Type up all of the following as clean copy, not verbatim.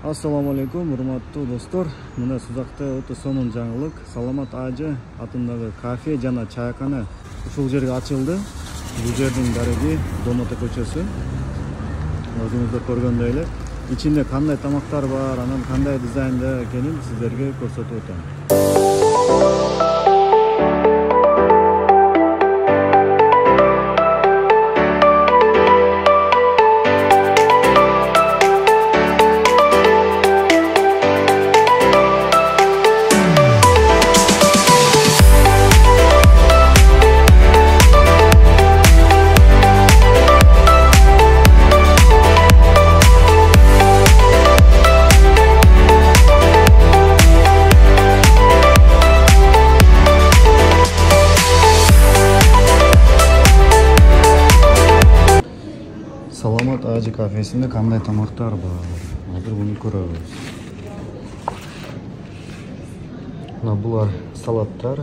Assalamu alaikum, урматтуу достор. Мына Сузакта өтө сонун жаңылык. Саламат Ажы атындагы кафе жана чайкана ушул жерге ачылды. Бул жердин дареги Домото көчөсү. Өзүңүздөр көргөндөй эле. Ичинде кандай тамактар бар, анан кандай дизайнда экенин сиздерге көрсөтүп өтөм. Саламат Ажы кафесинде кандай тамактар бар? Азыр буну көрөбүз. Мына булар салаттар.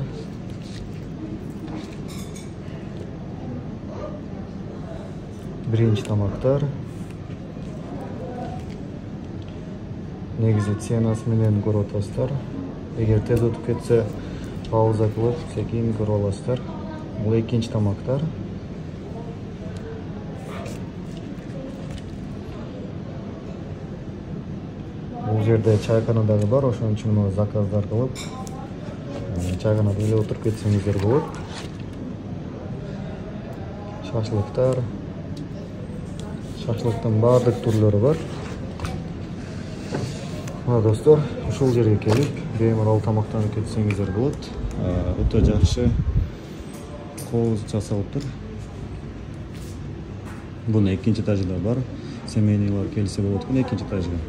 Биринчи тамактар. Негизи ценасы менен көрүп атасыздар. Эгер тез өтүп кетсе, пауза кылып, секин көрүп аласыздар. Бул экинчи тамактар. Бул жерде чайкана дагы бар, ошон үчүн заказдар кылып, чайканада эле отуруп кетсеңиздер болот. Шашлыктар. Шашлыктын баардык түрлөрү бар. Мына достор, ушул жерге келип, беймарал тамактанып кетсеңиздер болот. Өтө жакшы кооз жасалыптыр. Бунун экинчи этажы да бар. Семейныйлар келсе болот экен экинчи этажга.